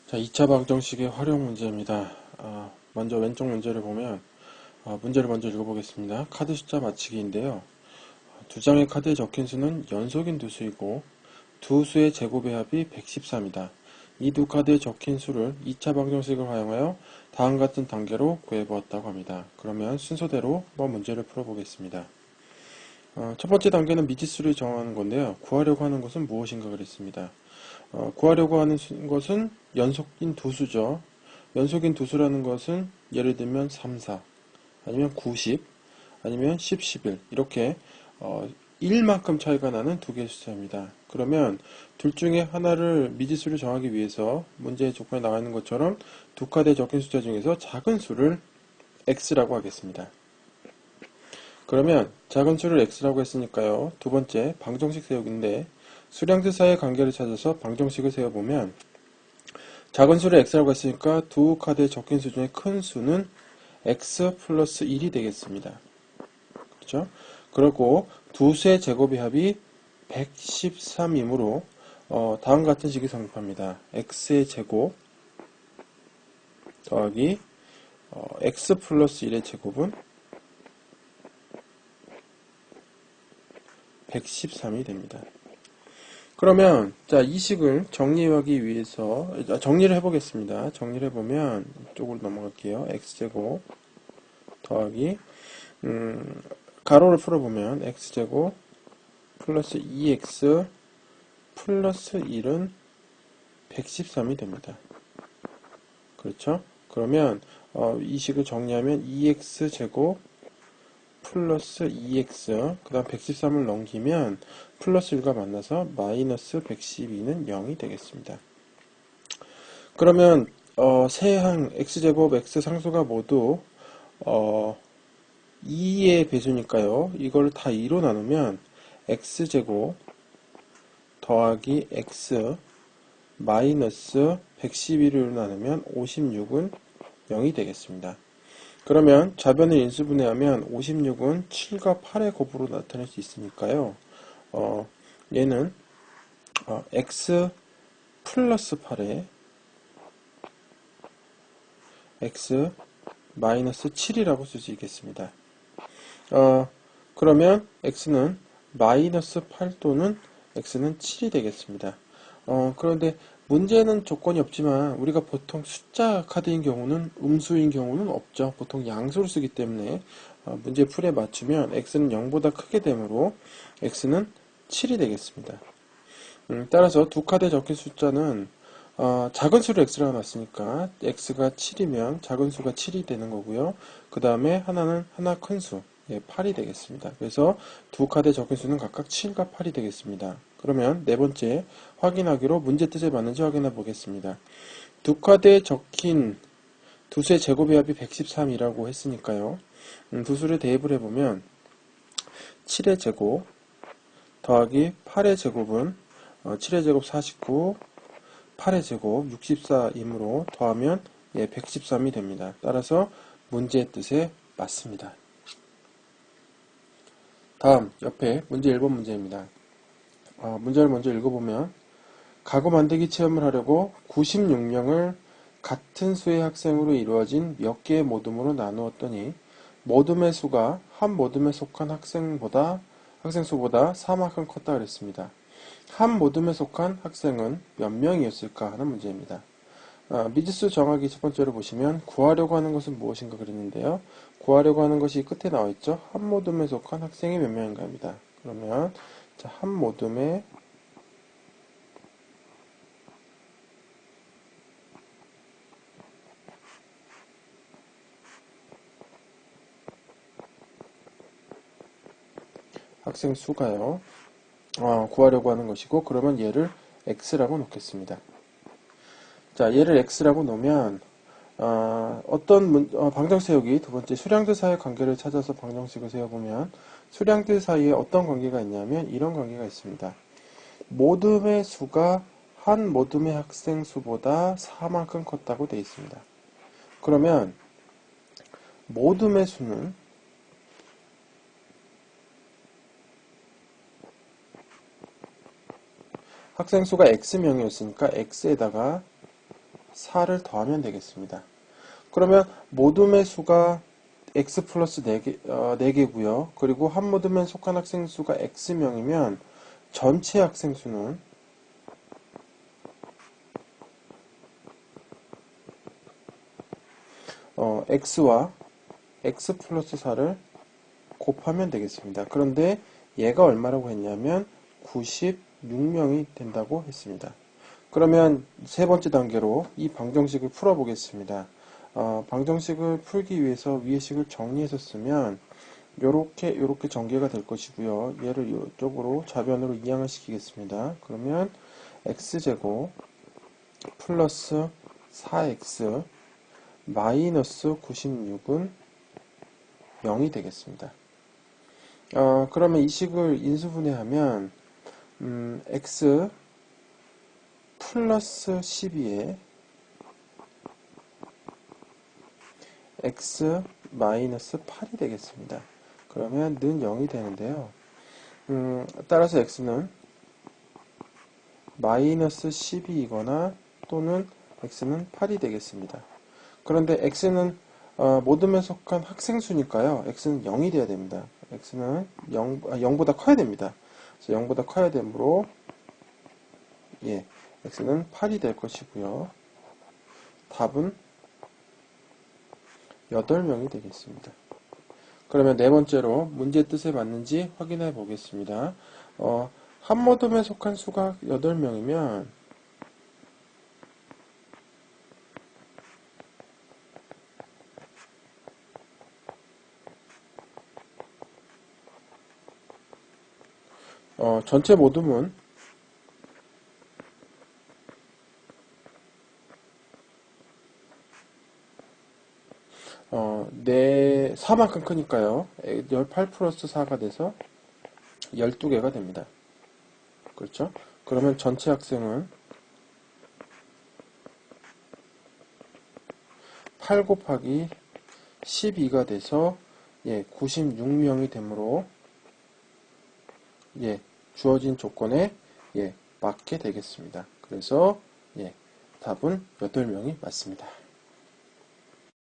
자, 2차 방정식의 활용 문제입니다. 먼저 왼쪽 문제를 보면 문제를 먼저 읽어보겠습니다. 카드 숫자 맞추기인데요. 두 장의 카드에 적힌 수는 연속인 두 수이고 두 수의 제곱의 합이 113이다. 이 두 카드에 적힌 수를 2차 방정식을 활용하여 다음 같은 단계로 구해보았다고 합니다. 그러면 순서대로 한번 문제를 풀어보겠습니다. 첫 번째 단계는 미지수를 정하는 건데요. 구하려고 하는 것은 무엇인가 그랬습니다. 구하려고 하는 것은 연속인 두 수죠. 연속인 두 수라는 것은 예를 들면 3, 4, 아니면 90, 아니면 10, 11 이렇게 1만큼 차이가 나는 두 개의 숫자입니다. 그러면 둘 중에 하나를 미지수를 정하기 위해서 문제의 조건에 나와 있는 것처럼 두 카드에 적힌 숫자 중에서 작은 수를 x라고 하겠습니다. 그러면 작은 수를 x라고 했으니까요. 두 번째 방정식 세우기인데 수량수 사이의 관계를 찾아서 방정식을 세워보면 작은 수를 x라고 했으니까 두 카드에 적힌 수 중에 큰 수는 x 플러스 1이 되겠습니다. 그렇죠? 그리고 두 수의 제곱의 합이 113이므로 다음 같은 식이 성립합니다. x의 제곱 더하기 x 플러스 1의 제곱은 113이 됩니다. 그러면 자, 이 식을 정리하기 위해서 정리를 해보겠습니다. 정리를 해보면 이쪽으로 넘어갈게요. x제곱 더하기 가로를 풀어보면 x제곱 플러스 2x 플러스 1은 113이 됩니다. 그렇죠? 그러면 이 식을 정리하면 2x제곱 플러스 2x 그 다음 113을 넘기면 플러스 1과 만나서 마이너스 112는 0이 되겠습니다. 그러면 세 항 x제곱 x 상수가 모두 2의 배수니까요. 이걸 다 2로 나누면 x제곱 더하기 x 마이너스 112를 나누면 56은 0이 되겠습니다. 그러면 좌변을 인수분해하면 56은 7과 8의 곱으로 나타낼 수 있으니까요. 얘는 x 플러스 8에 x 마이너스 7이라고 쓸 수 있겠습니다. 그러면 x는 마이너스 8 또는 x는 7이 되겠습니다. 그런데 문제는 조건이 없지만 우리가 보통 숫자 카드인 경우는 음수인 경우는 없죠. 보통 양수를 쓰기 때문에 문제 풀에 맞추면 x는 0보다 크게 되므로 x는 7이 되겠습니다. 따라서 두 카드에 적힌 숫자는 작은 수를 x라고 놨으니까 x가 7이면 작은 수가 7이 되는 거고요. 그 다음에 하나는 하나 큰 수, 8이 되겠습니다. 그래서 두 카드에 적힌 수는 각각 7과 8이 되겠습니다. 그러면 네 번째 확인하기로 문제 뜻에 맞는지 확인해 보겠습니다. 두 카드에 적힌 두 수의 제곱의 합이 113이라고 했으니까요. 두 수를 대입을 해보면 7의 제곱 더하기 8의 제곱은 7의 제곱 49, 8의 제곱 64이므로 더하면 113이 됩니다. 따라서 문제의 뜻에 맞습니다. 다음 옆에 문제 1번 문제입니다. 문제를 먼저 읽어보면 가구 만들기 체험을 하려고 96명을 같은 수의 학생으로 이루어진 몇 개의 모둠으로 나누었더니 모둠의 수가 한 모둠에 속한 학생 수보다 3만큼 컸다 그랬습니다. 한 모둠에 속한 학생은 몇 명이었을까 하는 문제입니다. 미지수 정하기 첫 번째로 보시면 구하려고 하는 것은 무엇인가 그랬는데요. 구하려고 하는 것이 끝에 나와 있죠. 한 모둠에 속한 학생이 몇 명인가 합니다. 그러면 자, 한 모둠에 학생 수가요. 구하려고 하는 것이고 그러면 얘를 x라고 놓겠습니다. 자, 얘를 x라고 놓으면 방정 세우기 두 번째 수량들 사이의 관계를 찾아서 방정식을 세워보면 수량들 사이에 어떤 관계가 있냐면 이런 관계가 있습니다. 모둠의 수가 한 모둠의 학생 수보다 4만큼 컸다고 되어 있습니다. 그러면 모둠의 수는 학생 수가 x명이었으니까 x에다가 4를 더하면 되겠습니다. 그러면 모둠의 수가 x 플러스 4개고요. 그리고 한 모둠에 속한 학생 수가 x명이면 전체 학생 수는 x와 x 플러스 4를 곱하면 되겠습니다. 그런데 얘가 얼마라고 했냐면 96명이 된다고 했습니다. 그러면 세 번째 단계로 이 방정식을 풀어보겠습니다. 방정식을 풀기 위해서 위의 식을 정리해서 쓰면 요렇게 전개가 될 것이고요. 얘를 이쪽으로 좌변으로 이항을 시키겠습니다. 그러면 x제곱 플러스 4x 마이너스 96은 0이 되겠습니다. 그러면 이 식을 인수분해하면 x 플러스 12에 x 마이너스 8이 되겠습니다. 그러면 는 0이 되는데요. 따라서 x는 마이너스 12이거나 또는 x는 8이 되겠습니다. 그런데 x는 모둠에 속한 학생수니까요. x는 0이 돼야 됩니다. x는 0보다 커야 됩니다. 그래서 0보다 커야 되므로 x는 8이 될 것이고요. 답은 8명이 되겠습니다. 그러면 네 번째로 문제 뜻에 맞는지 확인해 보겠습니다. 한 모둠에 속한 수가 8명이면 전체 모둠은 4만큼 크니까요. 18 플러스 4가 돼서 12개가 됩니다. 그렇죠? 그러면 전체 학생은 8 곱하기 12가 돼서 96명이 되므로 주어진 조건에 맞게 되겠습니다. 그래서 답은 8명이 맞습니다.